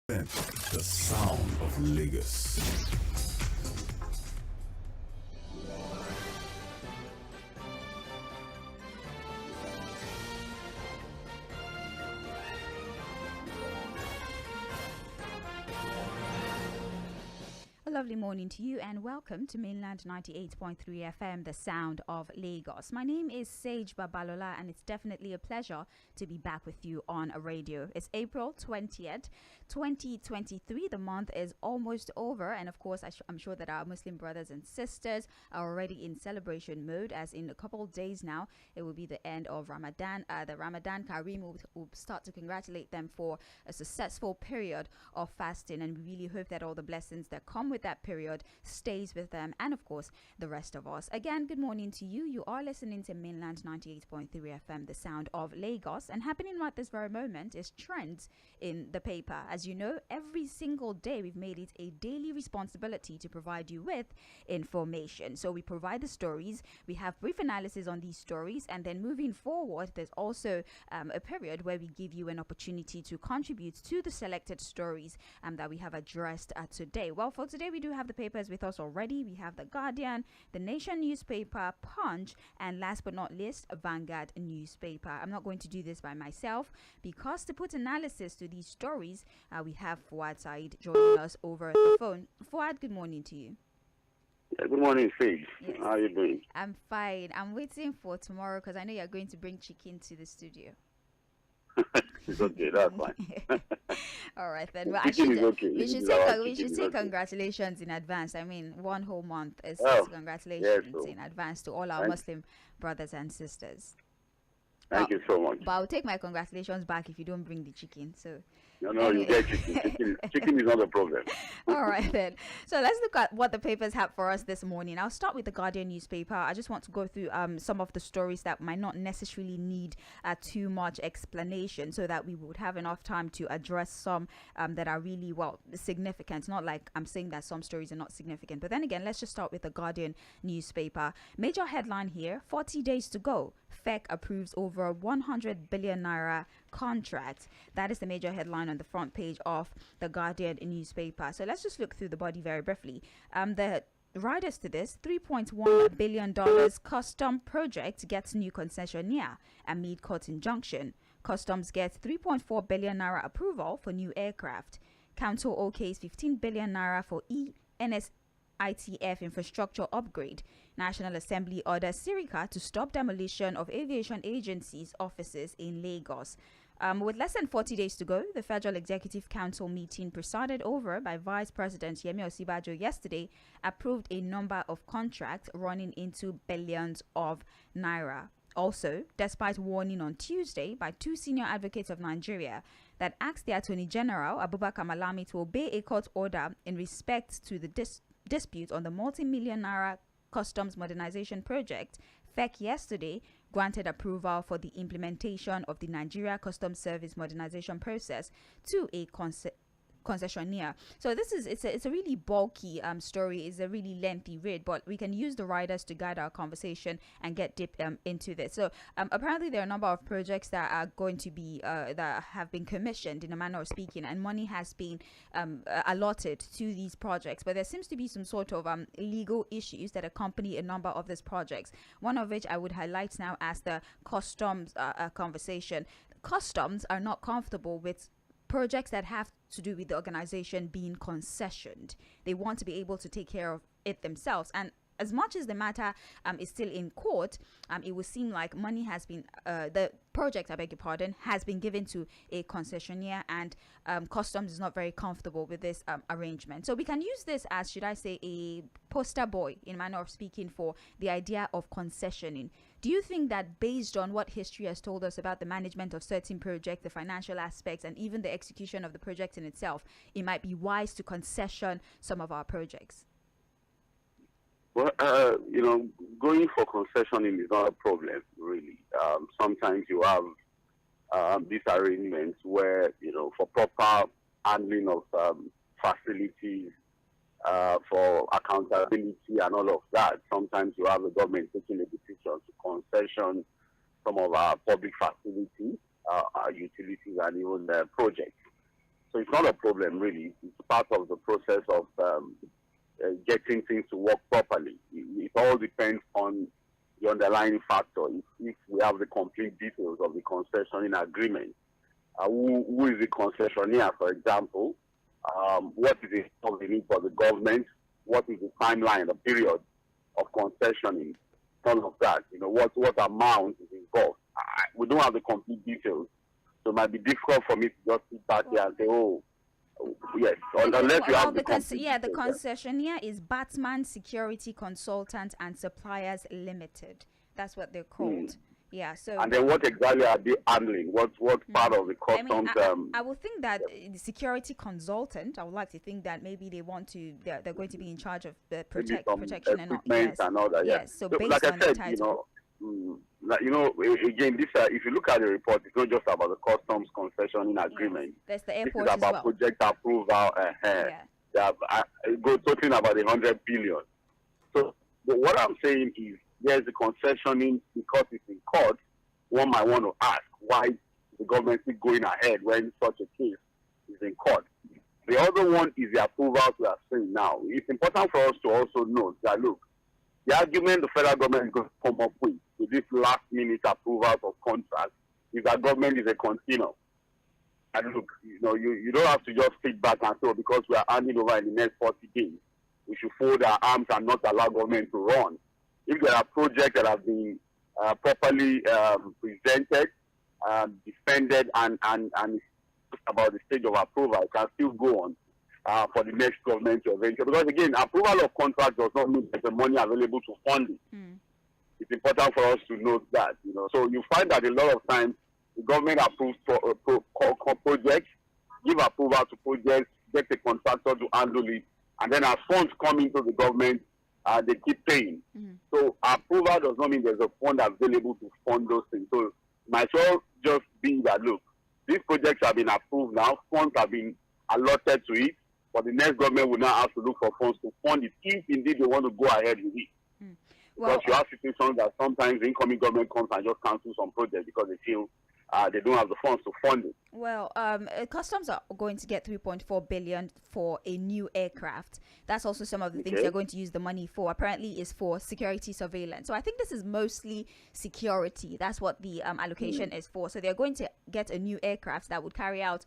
The sound of Lagos. A lovely morning to you and welcome to Mainland 98.3 FM, the sound of Lagos. My name is Sage Babalola and it's definitely a pleasure to be back with you on a radio. It's April 20th, 2023. The month is almost over and of course I'm sure that our Muslim brothers and sisters are already in celebration mode, as in a couple of days now it will be the end of Ramadan. The Ramadan Kareem will start to congratulate them for a successful period of fasting, and we really hope that all the blessings that come with that period stays with them and of course the rest of us. Again, good morning to you. You are listening to Mainland 98.3 FM, the sound of Lagos, and happening right this very moment is trends in the paper. As you know, every single day we've made it a daily responsibility to provide you with information. So we provide the stories, we have brief analysis on these stories, and then moving forward there's also a period where we give you an opportunity to contribute to the selected stories that we have addressed today. Well, for today we do have the papers with us already. We have The Guardian, The Nation newspaper, Punch, and last but not least, Vanguard newspaper. I'm not going to do this by myself because to put analysis to these stories, we have Fuad Said joining us over the phone. Fuad, good morning to you. Yeah, good morning, Faith. Yes. How are you doing? I'm fine. I'm waiting for tomorrow because I know you're going to bring chicken to the studio. It's okay, that's fine. All right then. Well, Chicken is okay. we should take congratulations in advance. I mean, one whole month is congratulations in advance to all our Muslim brothers and sisters. Thank you so much. But I'll take my congratulations back if you don't bring the chicken. So No, anyway. You get chicken. Chicken is not a problem. All right then. So let's look at what the papers have for us this morning. I'll start with the Guardian newspaper. I just want to go through some of the stories that might not necessarily need too much explanation, so that we would have enough time to address some that are really significant. Not like I'm saying that some stories are not significant, but then again, let's just start with the Guardian newspaper. Major headline here: 40 days to go. FEC approves over 100 billion naira contract. That is the major headline on the front page of the Guardian newspaper. So let's just look through the body very briefly. The riders to this $3.1 billion custom project gets new concessionaire amid court injunction. Customs gets 3.4 billion naira approval for new aircraft. Council okays 15 billion naira for ITF infrastructure upgrade. National Assembly orders Sirica to stop demolition of aviation agencies' offices in Lagos. With less than 40 days to go, the Federal Executive Council meeting presided over by Vice President Yemi Osinbajo yesterday approved a number of contracts running into billions of naira. Also, despite warning on Tuesday by two senior advocates of Nigeria that asked the Attorney General Abubakar Malami to obey a court order in respect to the dispute on the multi-million naira customs modernization project, FEC yesterday granted approval for the implementation of the Nigeria Customs Service modernization process to a concessionaire. So it's a really bulky story. It's a really lengthy read, but we can use the riders to guide our conversation and get deep into this. So apparently there are a number of projects that are going to be that have been commissioned in a manner of speaking, and money has been allotted to these projects, but there seems to be some sort of legal issues that accompany a number of these projects, one of which I would highlight now as the customs conversation. Customs are not comfortable with projects that have to do with the organization being concessioned. They want to be able to take care of it themselves, and as much as the matter is still in court, it would seem like money has been the project, I beg your pardon, has been given to a concessionaire, and customs is not very comfortable with this arrangement. So we can use this as, should I say, a poster boy in manner of speaking for the idea of concessioning. Do you think that based on what history has told us about the management of certain projects, the financial aspects, and even the execution of the project in itself, it might be wise to concession some of our projects? Well, going for concessioning is not a problem, really. Sometimes you have these arrangements where, for proper handling of facilities, for accountability and all of that, sometimes you have the government taking a decision to concession some of our public facilities, our utilities, and even the projects. So it's not a problem, really. It's part of the process of getting things to work properly. It all depends on the underlying factor. If we have the complete details of the concessioning agreement, who is the concessionaire, for example, what is the need for the government, what is the timeline, the period of concessioning, all of that, what amount is involved. We don't have the complete details, so it might be difficult for me to just sit back here and say, oh, yes, unless you have the concessionaire is Batman Security Consultants and Suppliers Limited. That's what they're called. Yeah. So. And then what exactly are they handling? What part of the customs? I would think that the security consultant. I would like to think that maybe they're going to be in charge of the protection and all. Yes. And all that. Yes. So based like on I said, the title. Again, this if you look at the report, it's not just about the customs concessioning agreement. There's the airport it's about project approval. Go talking about 100 billion. So what I'm saying is, there's the concessioning because it's in court. One might want to ask why the government is going ahead when such a case is in court. The other one is the approvals we are seeing now. It's important for us to also note that, look, the argument the federal government is going to come up with this last-minute approvals of contracts is that government is a continuum. And look, you don't have to just sit back and say, because we are handing over in the next 40 days, we should fold our arms and not allow government to run. If there are projects that have been properly presented, defended, and about the stage of approval, it can still go on for the next government to eventually. Because again, approval of contracts does not mean there's the money available to fund it. It's important for us to note that. So you find that a lot of times the government approves projects, give approval to projects, get a contractor to handle it, and then as funds come into the government, they keep paying. So approval does not mean there's a fund available to fund those things. So it might well just be that, look, these projects have been approved now, funds have been allotted to it, but the next government will now have to look for funds to fund it, if indeed they want to go ahead with it. Because you have situations that sometimes the incoming government comes and just cancels some projects because they feel they don't have the funds to fund it. Well, customs are going to get 3.4 billion for a new aircraft. That's also some of the things they're going to use the money for. Apparently, is for security surveillance. So I think this is mostly security. That's what the allocation is for. So they're going to get a new aircraft that would carry out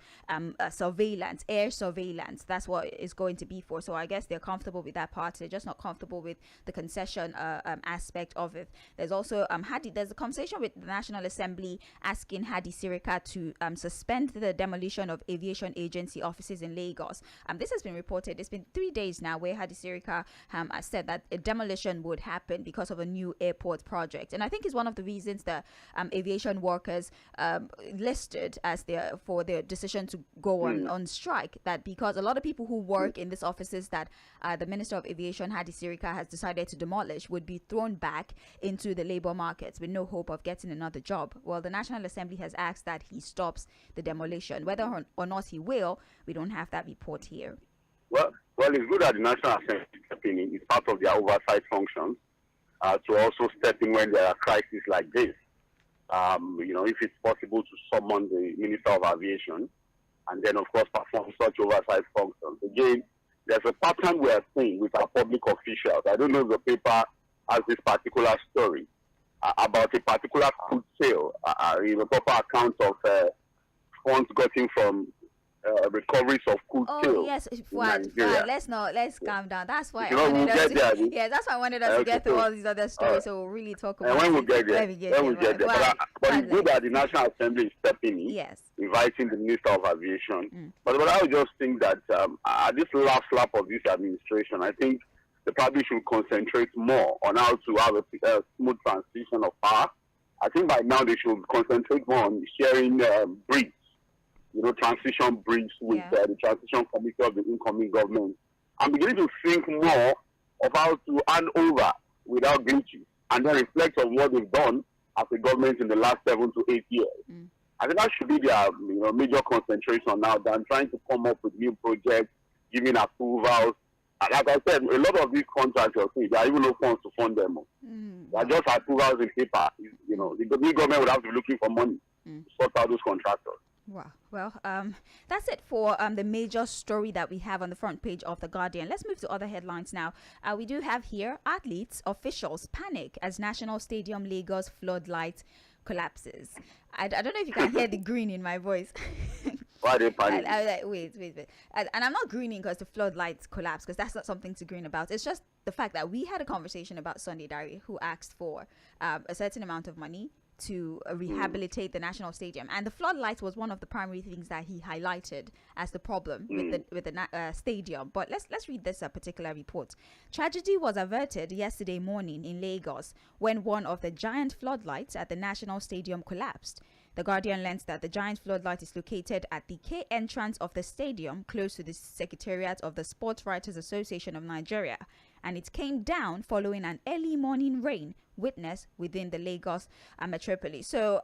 surveillance, air surveillance. That's what it's going to be for. So I guess they're comfortable with that part. They're just not comfortable with the concession aspect of it. There's also there's a conversation with the National Assembly asking Hadi Sirika to suspend the demolition of aviation agency offices in Lagos. This has been reported. It's been 3 days now where Hadi Sirika said that a demolition would happen because of a new airport project. And I think it's one of the reasons the aviation workers listed as for their decision to go on strike, that because a lot of people who work in these offices that the Minister of Aviation, Hadi Sirika, has decided to demolish would be thrown back into the labor markets with no hope of getting another job. Well, the National Assembly has asked that he stops the demolition. Whether or not he will, we don't have that report here. Well, it's good that the National Assembly is stepping in. It's part of their oversight functions to also step in when there are crises like this. If it's possible to summon the Minister of Aviation and then, of course, perform such oversight functions. Again, there's a pattern we are seeing with our public officials. I don't know if the paper has this particular story about a particular food sale, a proper account of funds gotten from recoveries of cool sales. Oh yes, let's calm down. That's why that's why I wanted us to get through all these other stories. So we'll really talk about. And when we get there, but it's good that the National Assembly is stepping in, inviting the Minister of Aviation. But I would just think that at this last lap of this administration, I think they probably should concentrate more on how to have a smooth transition of power. I think by now they should concentrate more on sharing briefs, transition briefs with the transition committee of the incoming government. I'm beginning to think more of how to hand over without glitches and then reflect on what they've done as a government in the last 7 to 8 years. I think that should be their major concentration now than trying to come up with new projects, giving approvals. Like I said, a lot of these contracts, there are even no funds to fund them. They are just approvals in paper. The new government would have to be looking for money to sort out those contractors. Wow. Well, that's it for the major story that we have on the front page of The Guardian. Let's move to other headlines now. We do have here athletes, officials panic as National Stadium Lagos floodlight collapses. I don't know if you can hear the green in my voice. Why are they panicking? Wait. And I'm not greening because the floodlights collapsed, because that's not something to green about. It's just the fact that we had a conversation about Sunday Diary, who asked for a certain amount of money to rehabilitate the national stadium, and the floodlights was one of the primary things that he highlighted as the problem with the stadium. But let's read this particular report. Tragedy was averted yesterday morning in Lagos when one of the giant floodlights at the national stadium collapsed. The Guardian learns that the giant floodlight is located at the K entrance of the stadium, close to the Secretariat of the Sports Writers Association of Nigeria, and it came down following an early morning rain witnessed within the Lagos metropolis. So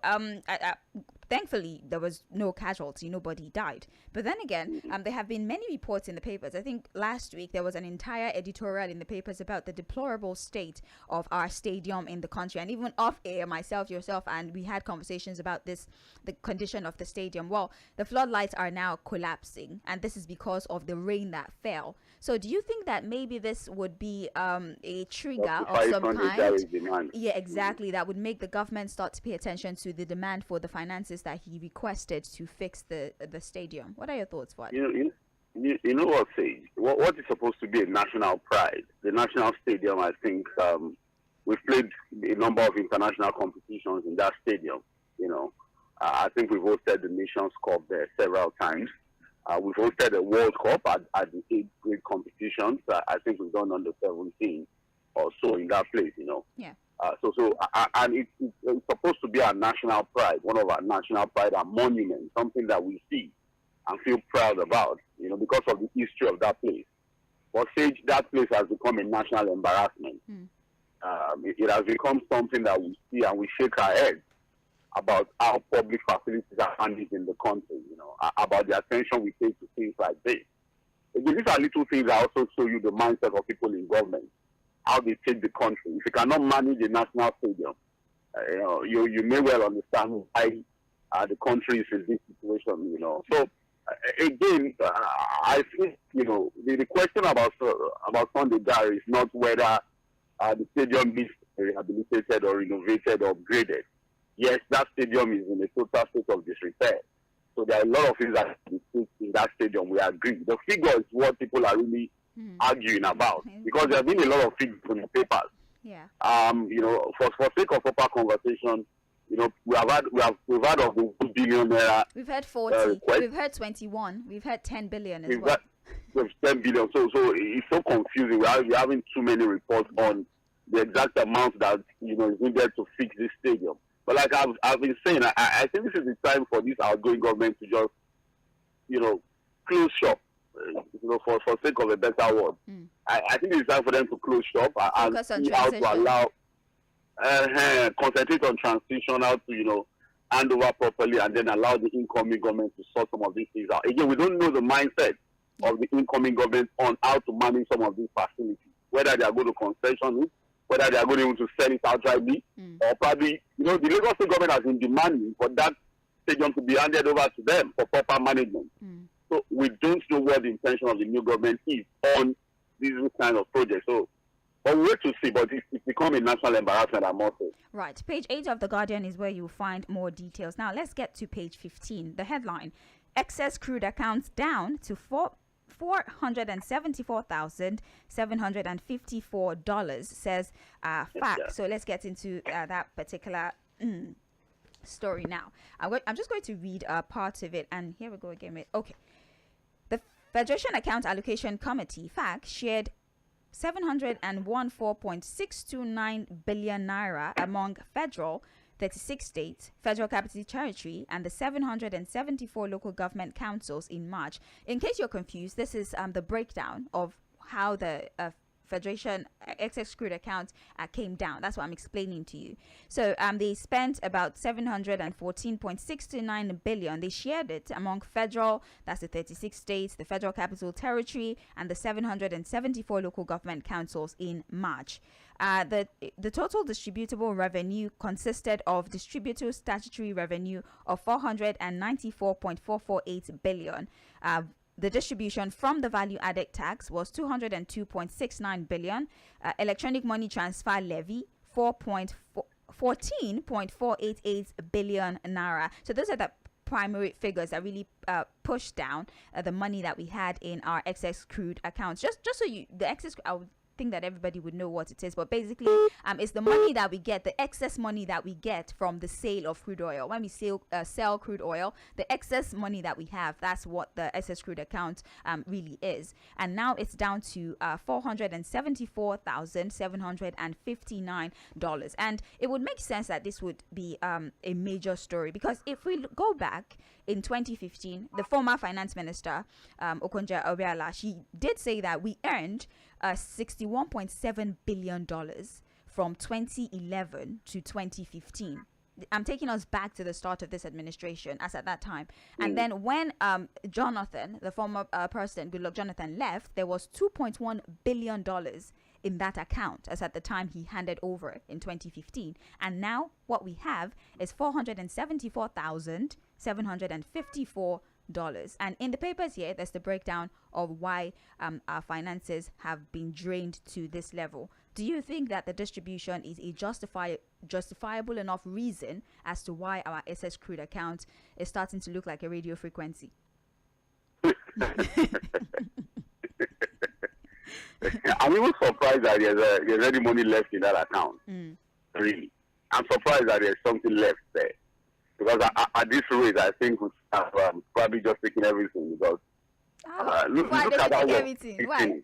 thankfully there was no casualty, nobody died. But then again, there have been many reports in the papers. I think last week there was an entire editorial in the papers about the deplorable state of our stadium in the country, and even off air, myself, yourself, and we had conversations about this, the condition of the stadium. Well, the floodlights are now collapsing, and this is because of the rain that fell. So do you think that maybe this would be a trigger of some kind? Yeah, exactly. That would make the government start to pay attention to the demand for the finances that he requested to fix the stadium. What are your thoughts, Fuad? You know what, Sage? What is supposed to be a national pride? The national stadium, I think, we've played a number of international competitions in that stadium. I think we've hosted the Nations Cup there several times. We've hosted a World Cup at the 8th grade competitions. I think we've done under 17 or so in that place, Yeah. And it's supposed to be our national pride, one of our national pride and monuments, something that we see and feel proud about, because of the history of that place. But Sage, that place has become a national embarrassment. It has become something that we see and we shake our heads about how public facilities are handled in the country, about the attention we take to things like this. Again, these are little things that also show you the mindset of people in government, how they take the country. If you cannot manage a national stadium, you may well understand why the country is in this situation, So, again, I think, the question about Sunday Diary is not whether the stadium needs to be rehabilitated or renovated or upgraded. Yes, that stadium is in a total state of disrepair. So there are a lot of things that in that stadium, we agree. The figure is what people are really arguing about, because there have been a lot of figures in the papers. Yeah. For sake of proper conversation, we've heard of the 1 billion naira. We've heard 40. We've heard 21. We've heard 10 billion as well. We've 10 billion. So it's so confusing. We're having too many reports on the exact amount that is needed to fix this stadium. But like I've been saying, I think this is the time for this outgoing government to just, close shop, for sake of a better word. I think it's time for them to close shop and see how to allow, concentrate on transition, how to, hand over properly, and then allow the incoming government to sort some of these things out. Again, we don't know the mindset of the incoming government on how to manage some of these facilities, whether they are going to concession it, whether they are going to sell it outrightly, or probably, the Lagos State government has been demanding for that stadium to be handed over to them for proper management. So we don't know what the intention of the new government is on these kind of projects. So, but we'll wait to see, but it's become a national embarrassment, I must say. Right. Page 8 of The Guardian is where you'll find more details. Now, let's get to page 15. The headline, excess crude accounts down to $474,754, says fact. Yeah. So let's get into that particular story now. I'm just going to read part of it, and here we go again. Okay. The Federation Account Allocation Committee, FAC, shared 714.629 billion naira among federal 36 states, Federal Capital Territory, and the 774 local government councils in March. In case you're confused, this is the breakdown of how the Federation excess crude account came down. That's what I'm explaining to you. So they spent about 714.629 billion. They shared it among federal, that's the 36 states, the Federal Capital Territory, and the 774 local government councils in March. The total distributable revenue consisted of distributable statutory revenue of 494.448 billion. The distribution from the value added tax was 202.69 billion. Electronic money transfer levy 14.488 billion naira. So those are the primary figures that really push down the money that we had in our excess crude accounts. Just so the excess, I would think that everybody would know what it is, but basically it's the money that we get, the excess money that we get from the sale of crude oil. When we sell crude oil, the excess money that we have, that's what the excess crude account really is. And now it's down to $474,759. And it would make sense that this would be a major story, because if we go back in 2015, the former finance minister, Okonjo-Iweala, she did say that we earned $61.7 billion from 2011 to 2015. I'm taking us back to the start of this administration, as at that time. And then when Jonathan, the former president, Goodluck Jonathan, left, there was $2.1 billion in that account, as at the time he handed over in 2015. And now what we have is $474,754. And in the papers here, there's the breakdown of why our finances have been drained to this level. Do you think that the distribution is a justifiable enough reason as to why our excess crude account is starting to look like a radio frequency? I'm even surprised that there's any money left in that account. Really, I'm surprised that there's something left there, because at this rate, I think we have probably just taken everything. Because look at that everything. Why?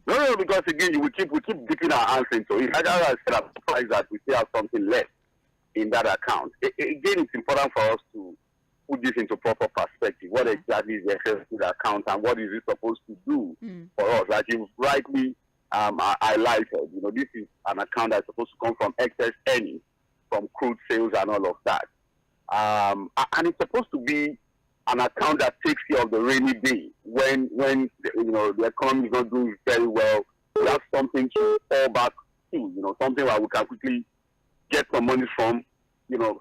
No, because again, we keep dipping our hands into it. As I said, I'm surprised that we still have something left in that account. Again, it's important for us to put this into proper perspective. What exactly is the excess crude account, and what is it supposed to do for us? Like you rightly highlighted, this is an account that's supposed to come from excess earnings from crude sales and all of that. And it's supposed to be an account that takes care of the rainy day when the economy is not doing very well. We have something to fall back to, something where we can quickly get some money from,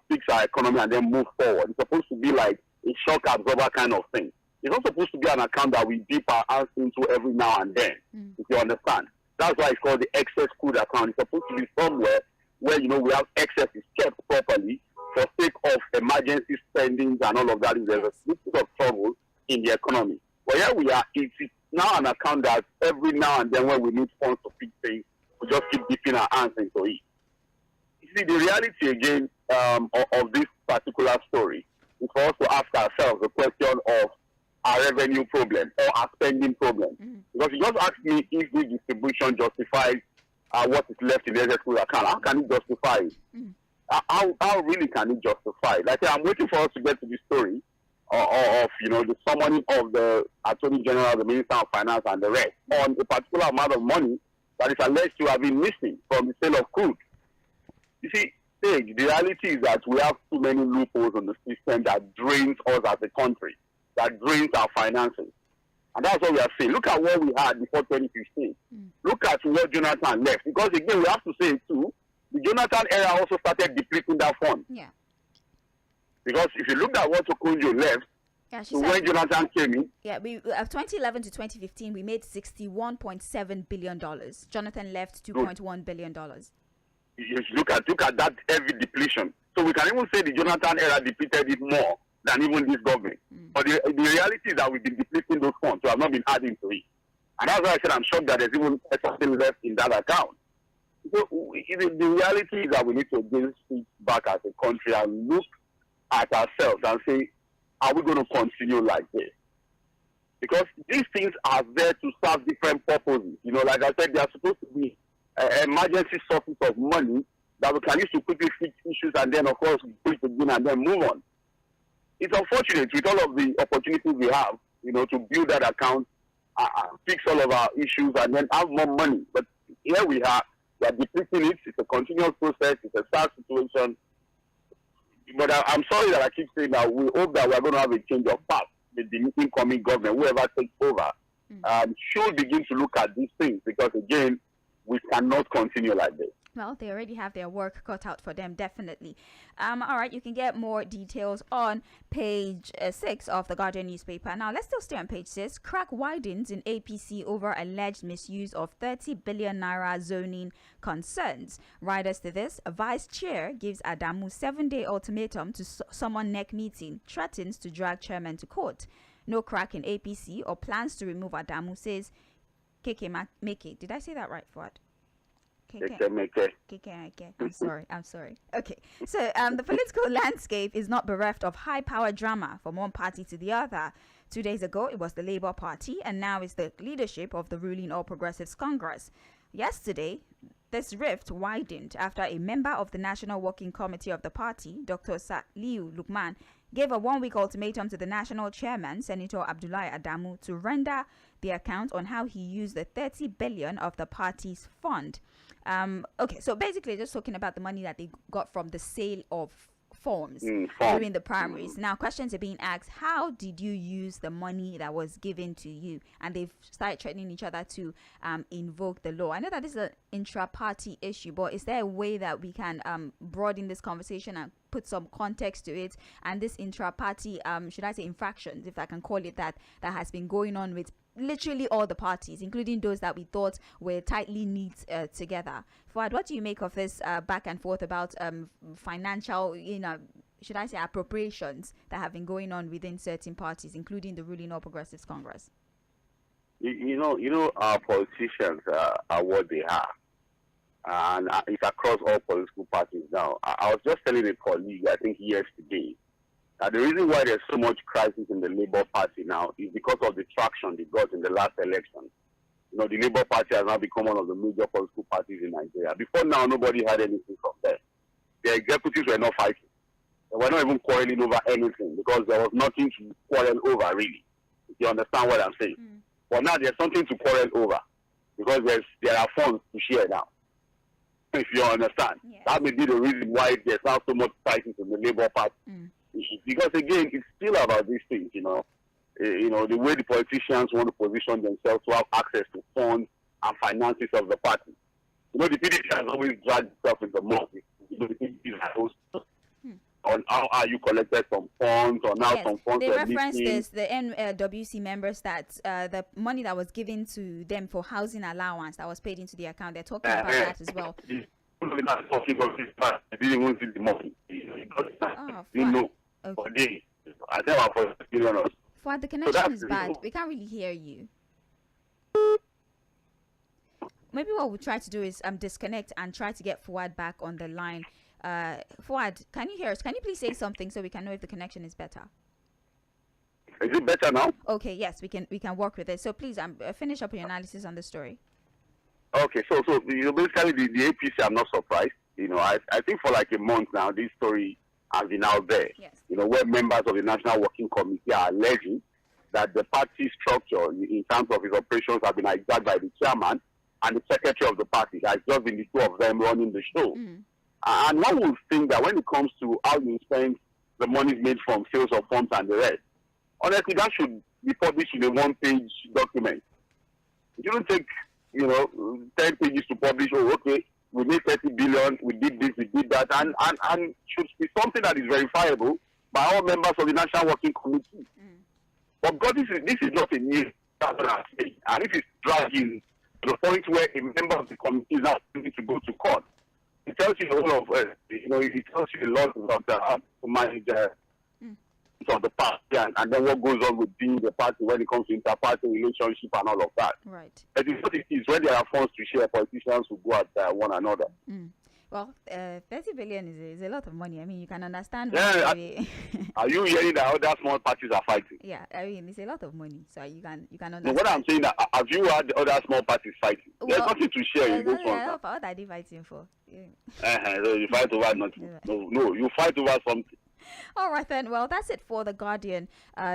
fix our economy and then move forward. It's supposed to be like a shock absorber kind of thing. It's not supposed to be an account that we dip our hands into every now and then, if you understand. That's why it's called the excess crude account. It's supposed to be somewhere where, we have excess is kept properly for sake of emergency spending and all of that. There's a little bit of trouble in the economy. But here we are, it's now an account that every now and then when we need funds to fix things, we just keep dipping our hands into it. You see, the reality again of this particular story is for us to ask ourselves the question of our revenue problem or our spending problem. Because you just asked me if this distribution justifies what is left in the excess crude account. How can it justify it? How really can it justify it? Like I'm waiting for us to get to the story of the summoning of the Attorney General, the Minister of Finance, and the rest on a particular amount of money that is alleged to have been missing from the sale of crude. You see, the reality is that we have too many loopholes in the system that drains us as a country, that drains our finances. And that's what we are saying. Look at what we had before 2015. Look at what Jonathan left. Because again, we have to say it too, the Jonathan era also started depleting that fund. Yeah. Because if you look at what Okonjo left, when Jonathan came in, we 2011 to 2015, we made $61.7 billion. Jonathan left $2.1 billion. You look at that heavy depletion. So we can even say the Jonathan era depleted it more than even this government. But the reality is that we've been depleting those funds, so I've not been adding to it. And that's why I said I'm shocked that there's even something left in that account. So the reality is that we need to again sit back as a country and look at ourselves and say, are we going to continue like this? Because these things are there to serve different purposes. Like I said, they are supposed to be emergency sources of money that we can use to quickly fix issues and then, of course, put it again and then move on. It's unfortunate with all of the opportunities we have, to build that account fix all of our issues and then have more money. But here we are depleting it. It's a continuous process. It's a sad situation. But I'm sorry that I keep saying that we hope that we're going to have a change of path with the incoming government, whoever takes over, should begin to look at these things, because, again, we cannot continue like this. Well, they already have their work cut out for them, definitely. All right, you can get more details on page 6 of the Guardian newspaper. Now, let's still stay on page 6. Crack widens in APC over alleged misuse of 30 billion naira zoning concerns. Riders to this, Vice Chair gives Adamu 7-day ultimatum to summon neck meeting, threatens to drag chairman to court. No crack in APC or plans to remove Adamu, says Keke Meke. Did I say that right, Fuad? I'm sorry. Okay. So the political landscape is not bereft of high-power drama from one party to the other. 2 days ago, it was the Labour Party, and now it's the leadership of the ruling All Progressives Congress. Yesterday, this rift widened after a member of the National Working Committee of the party, Dr. Saliu Lukman, gave a 1-week ultimatum to the national chairman, Senator Abdullahi Adamu, to render the account on how he used the 30 billion of the party's fund. Okay, so basically just talking about the money that they got from the sale of forms during the primaries. Now, questions are being asked, how did you use the money that was given to you? And they've started threatening each other to invoke the law. I know that this is an intra-party issue, but is there a way that we can broaden this conversation and put some context to it? And this intra-party, should I say infractions, if I can call it that has been going on with literally all the parties, including those that we thought were tightly knit together. Fuad, what do you make of this back and forth about financial, should I say appropriations that have been going on within certain parties, including the ruling All Progressives Congress? Our politicians are what they are. And it's across all political parties now. I was just telling a colleague, I think yesterday, the reason why there's so much crisis in the Labour Party now is because of the traction they got in the last election. The Labour Party has now become one of the major political parties in Nigeria. Before now, nobody had anything from there. The executives were not fighting. They were not even quarreling over anything because there was nothing to quarrel over, really. If you understand what I'm saying. But now there's something to quarrel over because there are funds to share now. If you understand. Yes. That may be the reason why there's now so much crisis in the Labour Party. Because again, it's still about these things, the way the politicians want to position themselves to have access to funds and finances of the party. The PDP has always dragged itself in the mud. The PDP has on how you collected some funds, or now some funds. They referenced this, the NWC members, that the money that was given to them for housing allowance that was paid into the account. They're talking about that as well. I didn't even see the money. Okay. I tell our for Fuad, the connection is bad. We can't really hear you. Maybe what we'll try to do is disconnect and try to get Fuad back on the line. Fuad, can you hear us? Can you please say something so we can know if the connection is better? Is it better now? Okay, yes, we can work with it. So please finish up your analysis on the story. Okay, so basically the APC, I'm not surprised. I think for like a month now, this story has been out there. Yes. Where members of the National Working Committee are alleging that the party structure in terms of its operations have been hijacked by the chairman and the secretary of the party. It has just been the two of them running the show. And one would think that when it comes to how you spend the money made from sales of funds and the rest, honestly, that should be published in a one-page document. It shouldn't take 10 pages to publish. Oh, okay, we made 30 billion, we did this, we did that, and should be something that is verifiable by all members of the National Working Committee. But God, this is not a new, that's what I'm saying. And if it's dragging to the point where a member of the committee is now going to go to court, it tells you a lot of, it tells you a lot about how to manage of the party and then what goes on with being the party when it comes to inter-party relationship and all of that. Right. But it's what it is. When there are funds to share, politicians will go at one another. Well, 30 billion is a lot of money. I mean, you can understand. Yeah, are you hearing that other small parties are fighting? Yeah, I mean, it's a lot of money, so you can understand. So what I'm saying, that have you had the other small parties fighting? There's nothing to share in those ones. What are they fighting for? So you fight over nothing. No, you fight over something. All right then. Well, that's it for the Guardian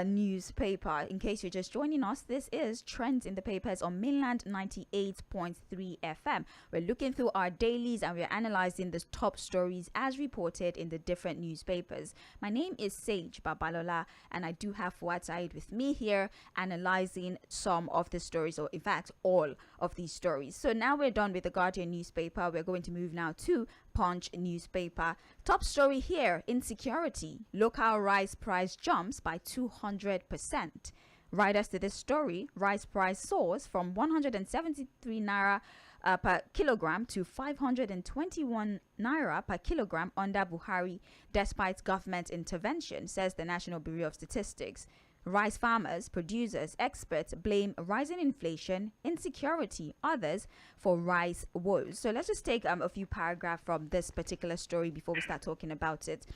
newspaper. In case you're just joining us, this is Trends in the Papers on Mainland 98.3 FM. We're looking through our dailies and we're analyzing the top stories as reported in the different newspapers. My name is Sage Babalola, and I do have Fuad Said with me here analyzing some of the stories, or in fact, all of these stories. So now we're done with the Guardian newspaper. We're going to move now to Punch newspaper. Top story here: insecurity. Local rice price jumps by 200%. Riders to this story: rice price soars from 173 naira per kilogram to 521 naira per kilogram under Buhari, despite government intervention, says the National Bureau of Statistics. Rice farmers, producers, experts blame rising inflation, insecurity, others for rice woes. So let's just take a few paragraphs from this particular story before we start talking about it.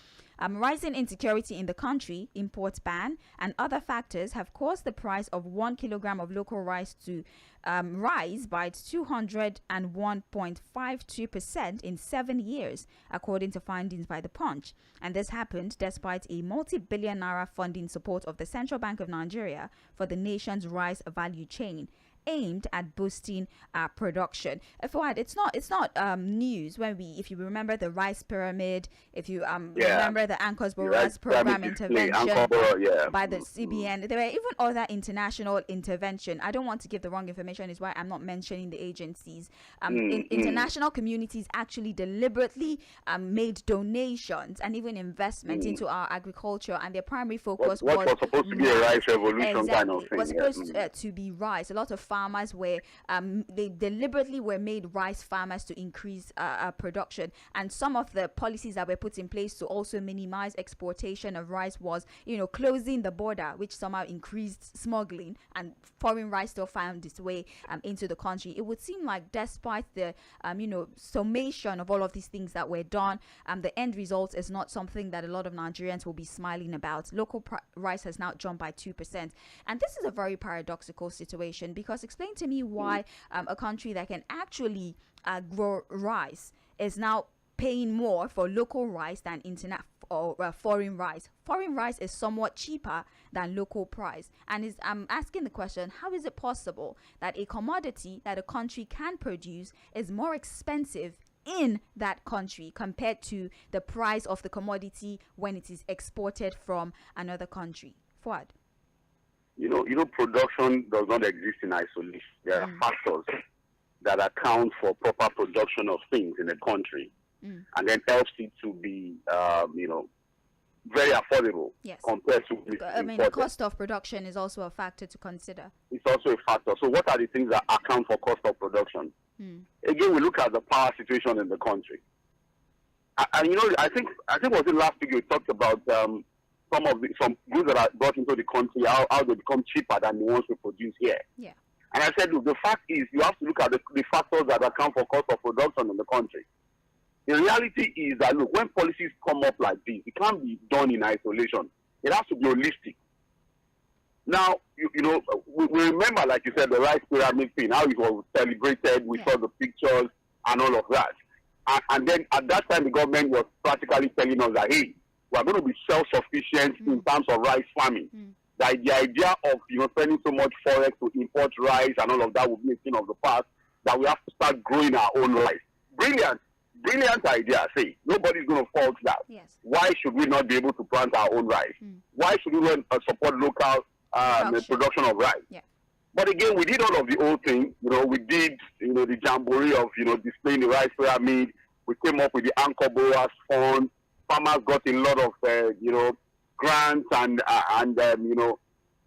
Rising insecurity in the country, import ban, and other factors have caused the price of 1 kilogram of local rice to rise by 201.52% in 7 years, according to findings by the Punch. And this happened despite a multi-billion naira funding support of the Central Bank of Nigeria for the nation's rice value chain, aimed at boosting production. Fuad, it's not news when if you remember the rice pyramid, if you remember the Anchors Boras program intervention by the CBN, there were even other international intervention. I don't want to give the wrong information, is why I'm not mentioning the agencies. International communities actually deliberately made donations and even investment into our agriculture, and their primary focus was supposed to be a rice revolution kind of thing. It was supposed to be rice. A lot of farmers were they deliberately were made rice farmers to increase production, and some of the policies that were put in place to also minimize exportation of rice was, closing the border, which somehow increased smuggling, and foreign rice still found its way into the country. It would seem like despite the summation of all of these things that were done, the end result is not something that a lot of Nigerians will be smiling about. Local rice has now jumped by 2%, and this is a very paradoxical situation, because explain to me why a country that can actually grow rice is now paying more for local rice than foreign rice. Foreign rice is somewhat cheaper than local price, and I'm asking the question: how is it possible that a commodity that a country can produce is more expensive in that country compared to the price of the commodity when it is exported from another country? Fuad. Production does not exist in isolation. There are factors that account for proper production of things in a country, and then helps it to be, very affordable compared to. The cost of production is also a factor to consider. It's also a factor. So, what are the things that account for cost of production? Again, we look at the power situation in the country, and I think was it last week we talked about some goods that are brought into the country, how they become cheaper than the ones we produce here. Yeah. And I said, look, the fact is you have to look at the factors that account for cost of production in the country. The reality is that, look, when policies come up like this, it can't be done in isolation. It has to be holistic. Now, we remember, like you said, the rice pyramid thing, how it was celebrated, we saw the pictures and all of that. And then at that time, the government was practically telling us that, hey, we're going to be self-sufficient in terms of rice farming. That the idea of spending so much forex to import rice and all of that would be a thing of the past, that we have to start growing our own rice. Brilliant idea. Say, nobody's going to fault that. Yes. Why should we not be able to plant our own rice? Why should we not support local production of rice? Yeah. But again, we did all of the old things. We did the jamboree of displaying the rice pyramid. We came up with the Anchor Boras fund. Farmers got a lot of grants and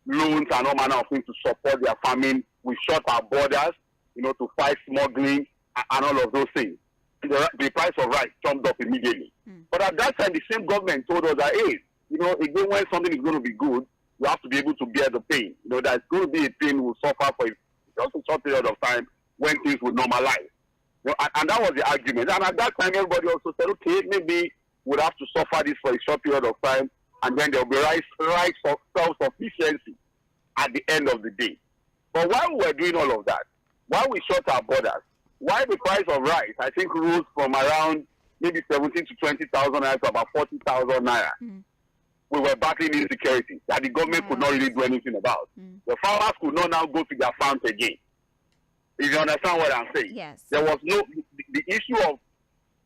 loans and all manner of things to support their farming. We shut our borders, to fight smuggling and all of those things. The price of rice jumped up immediately. But at that time, the same government told us that, hey, again, when something is going to be good, you have to be able to bear the pain. There's going to be a pain we'll suffer for just a short period of time when things will normalize. And that was the argument. And at that time, everybody also said, okay, maybe we'll have to suffer this for a short period of time, and then there'll be rice of self-sufficiency at the end of the day. But while we were doing all of that, while we shut our borders, while the price of rice, I think, rose from around maybe 17 to 20,000 naira to about 40,000 naira. we were battling insecurity that the government could not really do anything about. The farmers could not now go to their farms again. If you understand what I'm saying? Yes. There was the issue of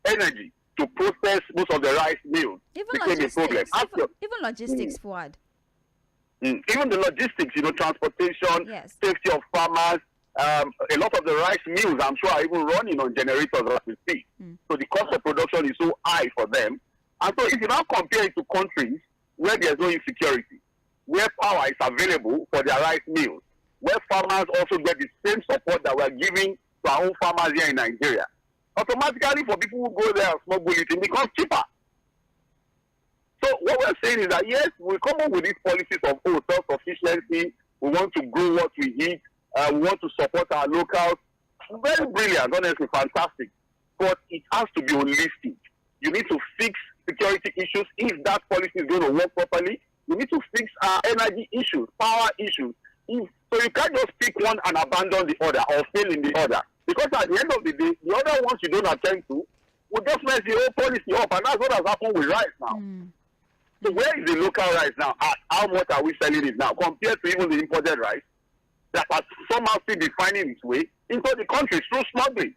energy to process most of the rice mills became a problem. Even logistics, Fuad. Even the logistics, transportation, safety of farmers, a lot of the rice mills, I'm sure, are even running on generators as we speak. So the cost of production is so high for them. And so if you now compare it to countries where there's no insecurity, where power is available for their rice mills, where farmers also get the same support that we're giving to our own farmers here in Nigeria, automatically for people who go there and smuggle it becomes cheaper. So what we're saying is that, yes, we come up with these policies of self-sufficiency, we want to grow what we eat, we want to support our locals. Very brilliant, honestly, fantastic. But it has to be holistic. You need to fix security issues if that policy is going to work properly. You need to fix our energy issues, power issues. So you can't just pick one and abandon the other or fail in the other. Because at the end of the day, the other ones you don't attend to will just mess the whole policy up. And that's what has happened with rice now. So where is the local rice now? How much are we selling it now compared to even the imported rice that has somehow still defining its way into the country through smuggling?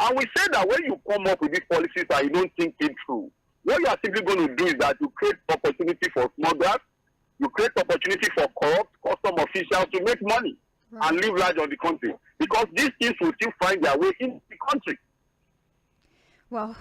And we say that when you come up with these policies and you don't think it through, what you are simply going to do is that you create opportunity for smugglers, you create opportunity for corrupt custom officials to make money and live large on the country. Because these things will still find their way into the country. Well,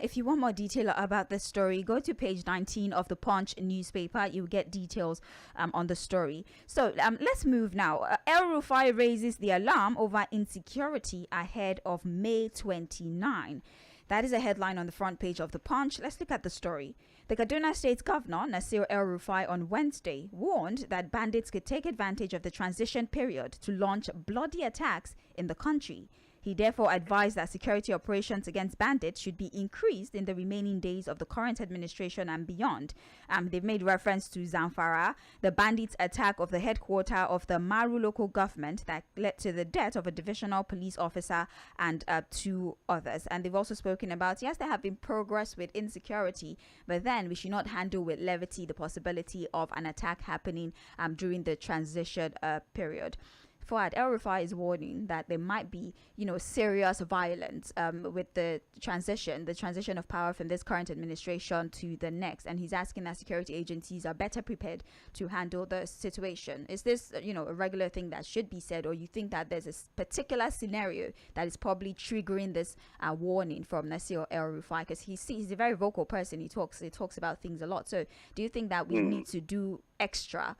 if you want more detail about this story, go to page 19 of the Punch newspaper. You'll get details on the story. So let's move now. El-Rufai raises the alarm over insecurity ahead of May 29. That is a headline on the front page of the Punch. Let's look at the story. The Kaduna State Governor, Nasir El-Rufai, on Wednesday warned that bandits could take advantage of the transition period to launch bloody attacks in the country. He therefore advised that security operations against bandits should be increased in the remaining days of the current administration and beyond. They've made reference to Zamfara, the bandits' attack of the headquarters of the Maru local government that led to the death of a divisional police officer and 2 others. And they've also spoken about, yes, there have been progress with insecurity, but then we should not handle with levity the possibility of an attack happening during the transition period. Fuad, El-Rufai is warning that there might be, serious violence with the transition of power from this current administration to the next. And he's asking that security agencies are better prepared to handle the situation. Is this, a regular thing that should be said, or you think that there's a particular scenario that is probably triggering this warning from Nasir El-Rufai? Because he's a very vocal person. He talks about things a lot. So do you think that we need to do extra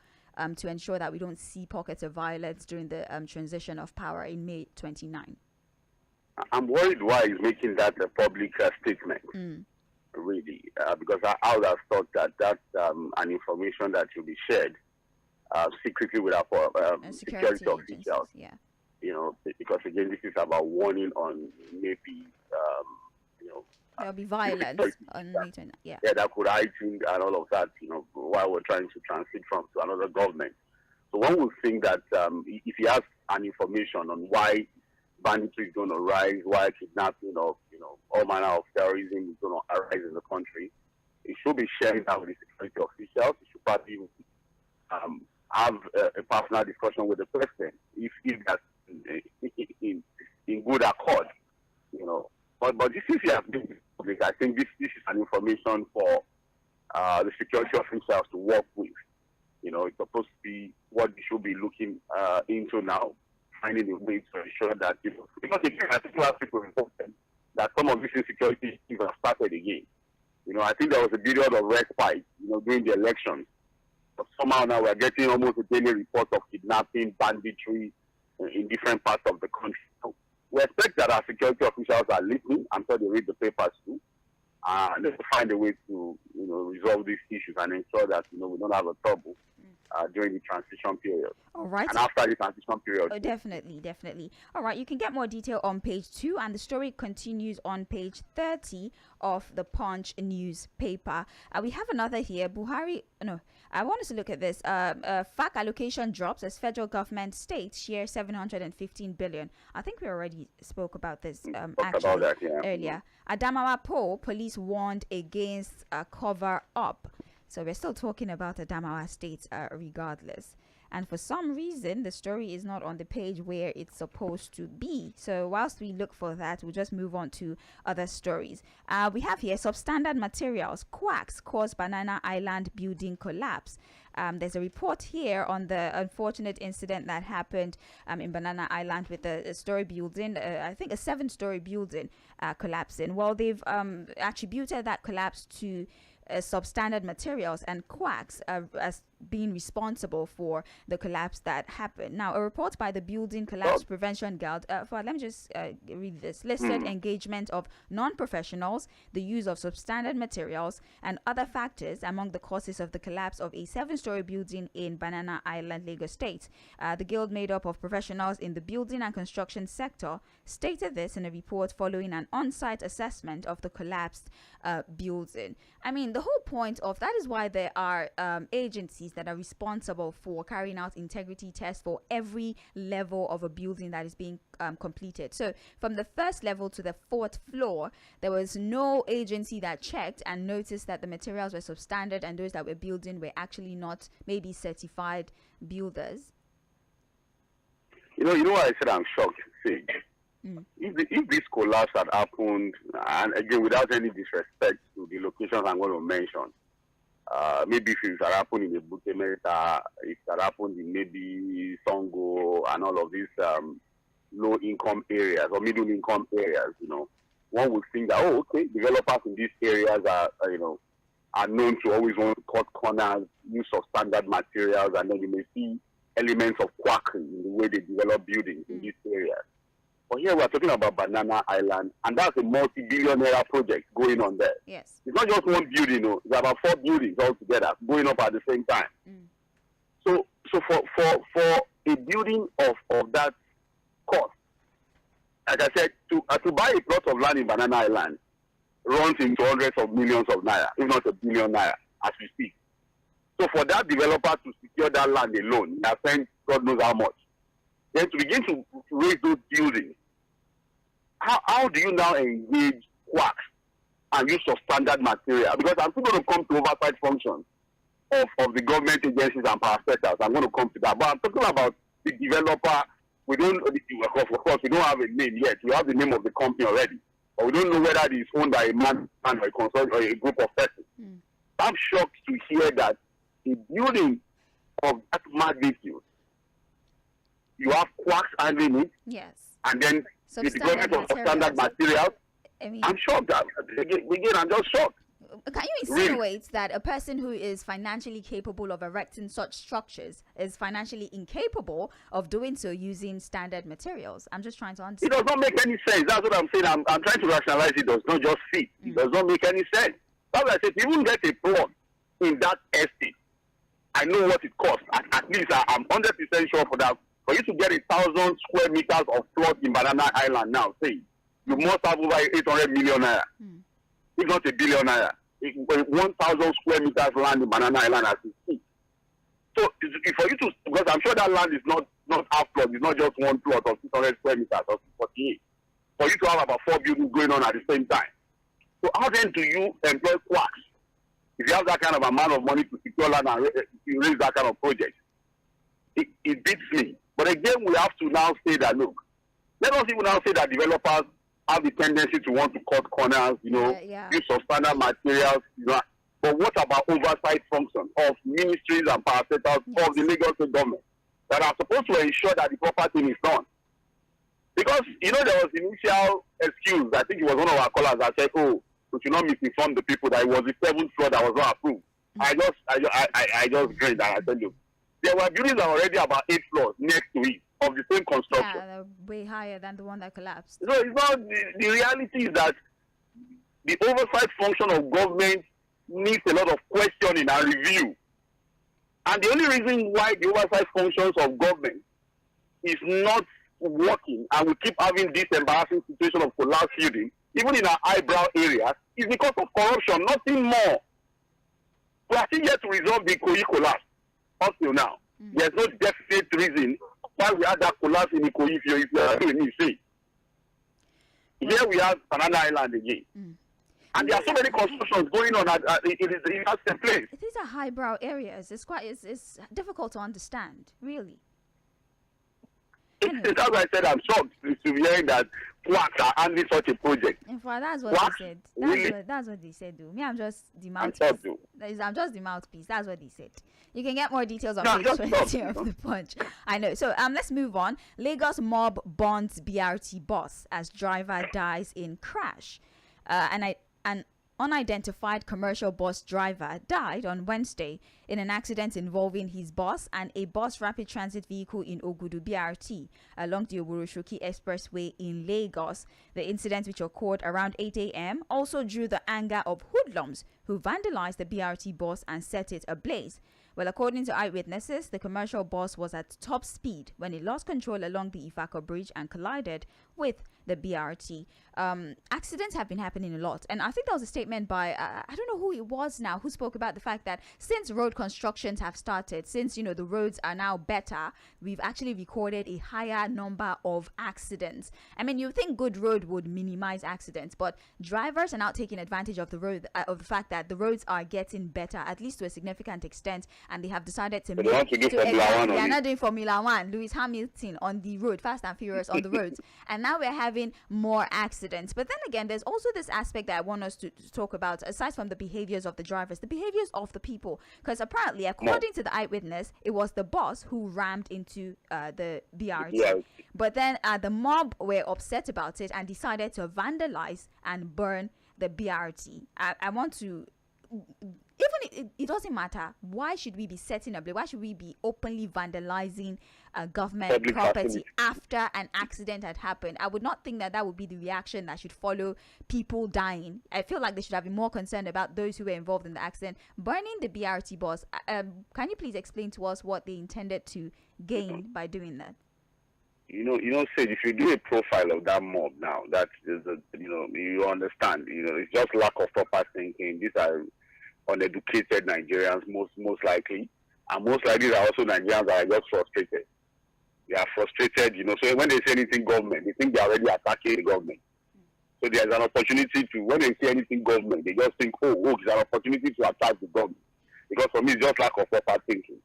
to ensure that we don't see pockets of violence during the transition of power in May 29? I'm worried why he's making that a public statement, really, because I would have thought that that's an information that should be shared secretly with our security officials. Yeah. Because again, this is about warning on maybe, there'll be violence on May 29. Yeah, that could heighten and all of that, while we're trying to transit from to another government. So one would think that if he has an information on why banditry is going to rise, why kidnapping of, all manner of terrorism is going to arise in the country, he should be sharing that with the security officials. He should probably have a personal discussion with the president if that's in good accord, But this is public. I think this is an information for the security officials to work with. It's supposed to be what we should be looking into now, finding a way to ensure that because again, I think last people reported that some of these insecurity issues have started again. I think there was a period of respite, during the elections. But somehow now we're getting almost a daily report of kidnapping, banditry in different parts of the country. So we expect that our security officials are listening. I'm sure they read the papers too. And they find a way to, resolve these issues and ensure that, we don't have a trouble during the transition period. All right. And after the transition period. Oh, definitely. All right. You can get more detail on page 2, and the story continues on page 30 of the Punch newspaper. We have another here. I want us to look at this. FAC allocation drops as federal government states share 715 billion. I think we already spoke about this earlier. Adamawa police warned against a cover up. So we're still talking about Adamawa State regardless. And for some reason, the story is not on the page where it's supposed to be. So whilst we look for that, we'll just move on to other stories. We have here substandard materials, quacks cause Banana Island building collapse. There's a report here on the unfortunate incident that happened in Banana Island with a story building, I think a 7-story building collapsing. Well, they've attributed that collapse to substandard materials and quacks as being responsible for the collapse that happened. Now, a report by the Building Collapse Prevention Guild, let me just read this, listed engagement of non-professionals, the use of substandard materials, and other factors among the causes of the collapse of a 7-story building in Banana Island, Lagos State. The guild, made up of professionals in the building and construction sector, stated this in a report following an on-site assessment of the collapsed building. I mean, the whole point of that is why there are agencies that are responsible for carrying out integrity tests for every level of a building that is being completed. So from the first level to the 4th floor, there was no agency that checked and noticed that the materials were substandard and those that were building were actually not maybe certified builders. You know why I said I'm shocked, Sage? If this collapse had happened, and again without any disrespect to the locations I'm going to mention, maybe if it had happened in Ebute Metta, if it had happened in maybe Songo and all of these low-income areas or middle-income areas, one would think that, okay, developers in these areas are known to always want to cut corners, use of standard materials, and then you may see elements of quackery in the way they develop buildings in these areas. But here we are talking about Banana Island, and that's a multi-billion-naira project going on there. Yes. It's not just one building, it's about 4 buildings altogether going up at the same time. So for a building of that cost, like I said, to buy a plot of land in Banana Island runs into hundreds of millions of naira, if not a billion naira, as we speak. So for that developer to secure that land alone, he has spent God knows how much. Then to begin to raise those buildings, how do you now engage quacks and use of standard material? Because I'm still going to come to oversight functions of the government agencies and parastatals. I'm going to come to that. But I'm talking about the developer. Of course, we don't have a name yet. We have the name of the company already. But we don't know whether it is owned by a man or a consult or a group of persons. I'm shocked to hear that a building of that magnitude, you have quacks handling it. Yes. And then the development of standard materials. I mean, I'm shocked. Again, I'm just shocked. Can you insinuate that a person who is financially capable of erecting such structures is financially incapable of doing so using standard materials? I'm just trying to understand. It does not make any sense. That's what I'm saying. I'm trying to rationalize it. Does not just fit. It does not make any sense. That's why I said, even get a plot in that estate, I know what it costs. At least I'm 100% sure for that. For you to get 1,000 square meters of plot in Banana Island now, say, you must have over 800 million naira. If not a billion naira. 1,000 square meters land in Banana Island as we speak. So for you to, because I'm sure that land is not half plot, it's not just one plot of 600 square meters or 48. For you to have about 4 buildings going on at the same time. So how then do you employ quacks? If you have that kind of amount of money to secure land and raise that kind of project, it beats me. But again, we have to now say that, look, let us even now say that developers have the tendency to want to cut corners, use of standard materials, But what about oversight function of ministries and parastatals of the Lagos State government that are supposed to ensure that the proper thing is done? Because, there was initial excuse. I think it was one of our callers that said, we should not misinform the people that it was the 7th floor that was not approved. I just grinned and I said, look, there were buildings that were already about 8 floors next to it of the same construction. Yeah, they're way higher than the one that collapsed. So it's not, the reality is that the oversight function of government needs a lot of questioning and review. And the only reason why the oversight functions of government is not working and we keep having this embarrassing situation of collapse building, even in our eyebrow areas, is because of corruption, nothing more. We are still yet to resolve the Ikoyi collapse up till now. There's no definite reason why we had that collapse in Ikoyi, if you are hearing me say. Here we have Banana Island again. And there are so many constructions going on in that same place. These are highbrow areas. It's difficult to understand, really. Anyway. That's why I said I'm shocked to hearing that Quacks are handling such a project. In fact, that's what Quacks? they said. Really? That's what they said, though. Me, I'm just the I'm mouthpiece. shocked, though. I'm just the mouthpiece. That's what they said. You can get more details on No, page just 20 stop. of the Punch. I know. So let's move on. Lagos mob bonds BRT bus as driver dies in crash. An unidentified commercial bus driver died on Wednesday in an accident involving his bus and a bus rapid transit vehicle in Ogudu BRT along the Oboroshoki Expressway in Lagos. The incident, which occurred around 8 a.m., also drew the anger of hoodlums who vandalized the BRT bus and set it ablaze. Well, according to eyewitnesses, the commercial bus was at top speed when it lost control along the Ifako Bridge and collided with the BRT. Accidents have been happening a lot, and I think there was a statement by I don't know who it was now who spoke about the fact that since road constructions have started, since the roads are now better, we've actually recorded a higher number of accidents. I mean, you think good road would minimize accidents, but drivers are now taking advantage of the road of the fact that the roads are getting better, at least to a significant extent, and they have decided to They want to do Formula One they on are it. not doing Formula One, Lewis Hamilton on the road, Fast and Furious on the roads, and now we're having more accidents. But then again, there's also this aspect that I want us to talk about, aside from the behaviors of the drivers, the behaviors of the people, because apparently, according to the eyewitness, it was the boss who rammed into the BRT. Yeah. But then the mob were upset about it and decided to vandalize and burn the BRT. I want to, even it doesn't matter. Why should we be setting up? Why should we be openly vandalizing government Public property facility. after an accident had happened? I would not think that would be the reaction that should follow people dying. I feel like they should have been more concerned about those who were involved in the accident. Burning the BRT bus. Can you please explain to us what they intended to gain by doing that? Sid, if you do a profile of that mob now, that is, you understand, it's just lack of proper thinking. These are uneducated Nigerians, most likely, and most likely they are also Nigerians that are just frustrated. They are frustrated, so when they say anything government, they think they are already attacking the government. So there's an opportunity to, when they say anything government, they just think, oh, it's an opportunity to attack the government. Because for me, it's just lack of proper thinking.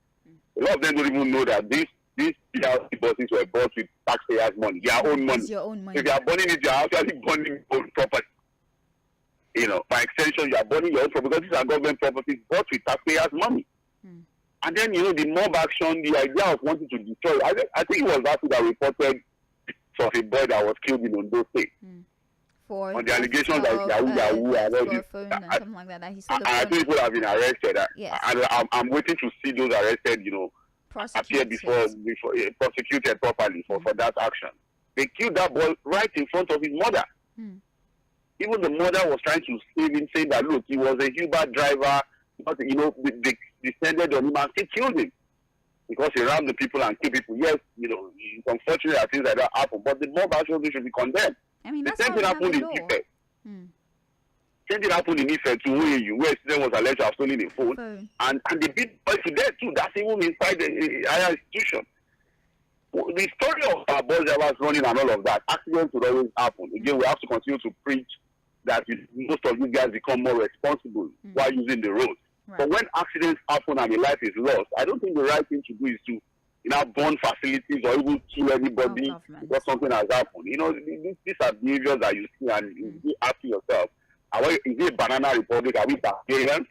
A lot of them don't even know that these PLC buses were bought with taxpayers' money, their own money. It's your own money. If you are burning it, you are actually burning your own property. By extension, you are burning your own property because these are government properties bought with taxpayers' money. And then, the mob action, the idea of wanting to destroy, I think it was that reported of a boy that was killed in Ondo State. For On the allegations that Yahoo and all for this. a phone and something like that. He stole I a think phone. people have been arrested. Yes. I'm waiting to see those arrested, appear before prosecuted properly for that action. They killed that boy right in front of his mother. Even the mother was trying to save him, saying that look, he was a Uber driver. But, they descended on him and still killed him because he rammed the people and killed people. Yes, it's unfortunate that things like that happen, but the mob action should be condemned. I mean, The that's same how thing we have happened the in law. Ife. Same thing happened in Ife to OAU, where a student was alleged to have stolen a phone. And they beat boys to death too. That's even inside the higher institution. The story of our bus drivers running and all of that, accidents would always happen. Again, we have to continue to preach that most of these guys become more responsible while using the road. Right. But when accidents happen and a life is lost, I don't think the right thing to do is to burn facilities or even kill anybody because something has happened. These are behaviors that you see and you ask yourself, is it a banana republic? Are we barbarians?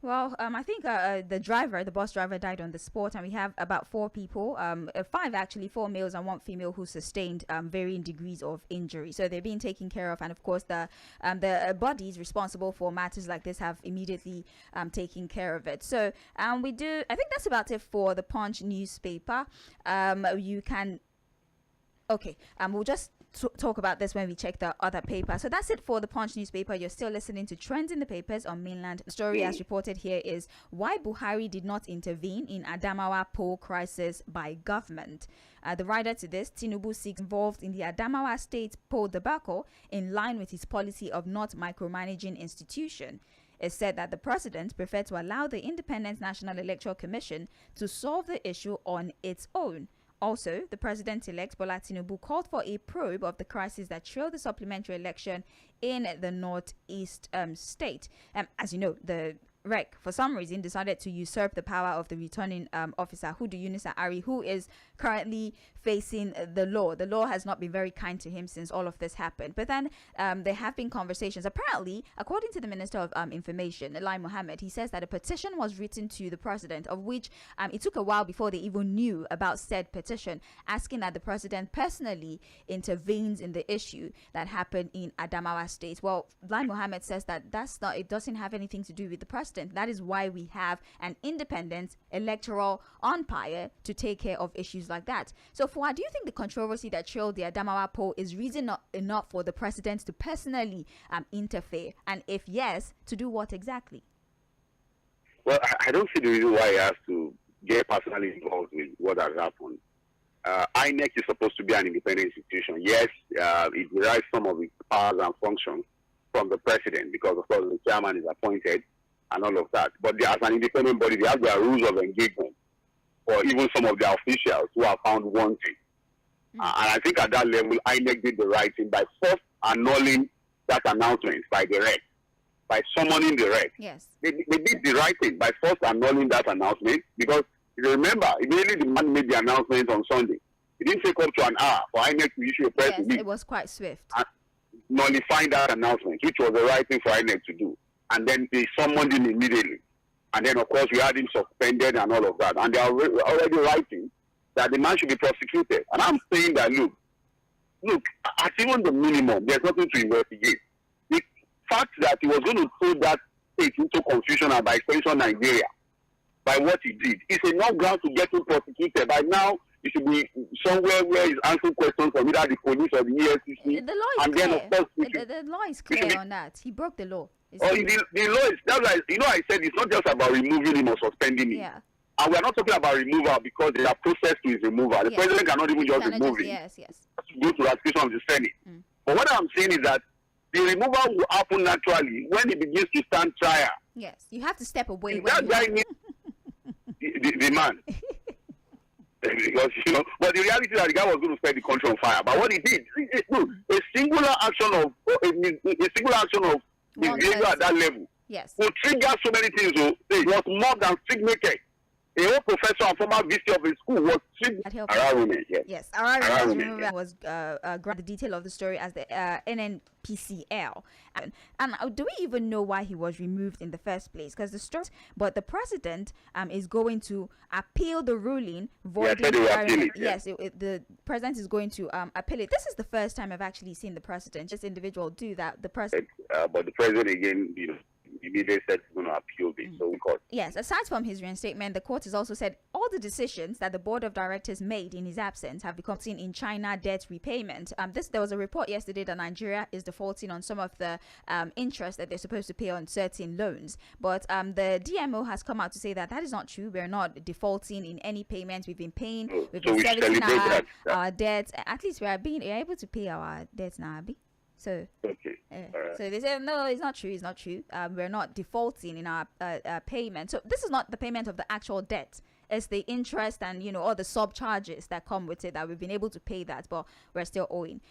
Well, I think the bus driver died on the spot, and we have about 4 people, 5 actually, 4 males and 1 female who sustained varying degrees of injury. So they're being taken care of, and of course the bodies responsible for matters like this have immediately taken care of it. So I think that's about it for the Punch newspaper. You can. Okay, we'll just talk about this when we check the other paper. So that's it for the Punch newspaper. You're still listening to Trends in the Papers on Mainland. The story as reported here is why Buhari did not intervene in Adamawa poll crisis by government. The writer to this, Tinubu seeks involved in the Adamawa state poll debacle in line with his policy of not micromanaging institution. It said that the president preferred to allow the Independent National Electoral Commission to solve the issue on its own. Also, the president-elect Bola Tinubu called for a probe of the crisis that trailed the supplementary election in the northeast state. As you know, the REC, for some reason, decided to usurp the power of the returning officer, Hudu Yunusa Ari, who is currently facing the law. The law has not been very kind to him since all of this happened. But then there have been conversations. Apparently, according to the Minister of Information, Lai Mohammed, he says that a petition was written to the president, of which it took a while before they even knew about said petition, asking that the president personally intervenes in the issue that happened in Adamawa State. Well, Lai Mohammed says that it doesn't have anything to do with the president. That is why we have an independent electoral umpire to take care of issues like that. So, Fuad, do you think the controversy that trailed the Adamawa poll is reason enough for the president to personally interfere? And if yes, to do what exactly? Well, I don't see the reason why he has to get personally involved with what has happened. INEC is supposed to be an independent institution. Yes, it derives some of its powers and functions from the president because, of course, the chairman is appointed and all of that. But as an independent body, they have their rules of engagement for even some of their officials who are found wanting. And I think at that level, INEC did the right thing by first annulling that announcement by the REC, by summoning the REC. Yes. They did the right thing by first annulling that announcement because, if you remember, immediately the man made the announcement on Sunday. It didn't take up to an hour for INEC to issue a press release. Yes, it was quite swift. And nullifying that announcement, which was the right thing for INEC to do. And then they summoned him immediately. And then, of course, we had him suspended and all of that. And they are already writing that the man should be prosecuted. And I'm saying that, look, at even the minimum, there's nothing to investigate. The fact that he was going to throw that state into confusion and by extension Nigeria by what he did is enough ground to get him prosecuted. By now, he should be somewhere where he's answering questions from either the police or the EFCC. The law is and clear. Then, of course, the law is clear on that. He broke the law. The law is, that's why, I said it's not just about removing him or suspending him. Yeah. And we're not talking about removal because there's a process to his removal. The president cannot even just remove him. Yes. To go to ratification of the Senate. But what I'm saying is that the removal will happen naturally when he begins to stand trial. Yes, you have to step away. That guy needs the man. Because, but the reality is that the guy was going to set the country on fire. But what he did, a singular action of his behavior at that level will trigger so many things. It was more than significant. A whole professor and former VC of a school was around women. Yes, around women was the detail of the story as the NNPCL. And do we even know why he was removed in the first place? Because the president is going to appeal the ruling voiding the president is going to appeal it. This is the first time I've actually seen the president, this individual, do that. The president, but the president again, immediately said he's going to appeal this. So we caught. Yes, aside from his reinstatement, the court has also said all the decisions that the board of directors made in his absence have become seen in China debt repayment. There was a report yesterday that Nigeria is defaulting on some of the interest that they're supposed to pay on certain loans. But the DMO has come out to say that is not true. We're not defaulting in any payments. We've been paying. We've been servicing our debts. At least we're able to pay our debts now, Abby. So so they said no, it's not true. It's not true. We're not defaulting in our payment. So this is not the payment of the actual debt. It's the interest and all the sub charges that come with it that we've been able to pay that, but we're still owing.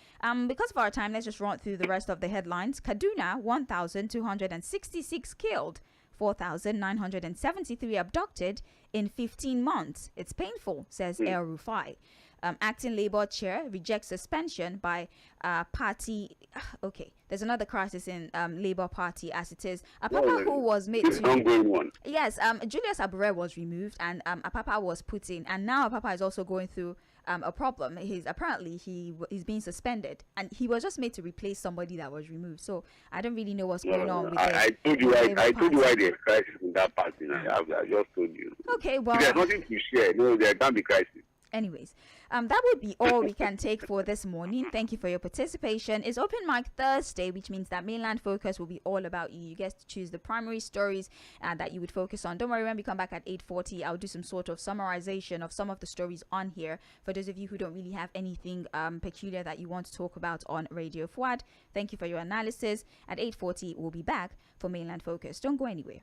Because of our time, let's just run through the rest of the headlines. Kaduna, 1,266 killed. 4,973 abducted in 15 months. It's painful, says El Rufai. Acting Labour chair rejects suspension by party. Okay, there's another crisis in Labour Party as it is. Apapa, who was made to ongoing one. Yes, Julius Abure was removed and Apapa was put in, and now Apapa is also going through a problem. He's being suspended, and he was just made to replace somebody that was removed. So I don't really know what's going on with I told you why there's crisis in that party. I just told you. Okay, well, if there's nothing to share. No, there can't be crisis. Anyways, that would be all we can take for this morning. Thank you for your participation. It's Open Mic Thursday, which means that Mainland Focus will be all about you. You get to choose the primary stories that you would focus on. Don't worry, when we come back at 8:40, I'll do some sort of summarization of some of the stories on here for those of you who don't really have anything peculiar that you want to talk about on Radio Fuad. Thank you for your analysis. At 8:40, we'll be back for Mainland Focus. Don't go anywhere.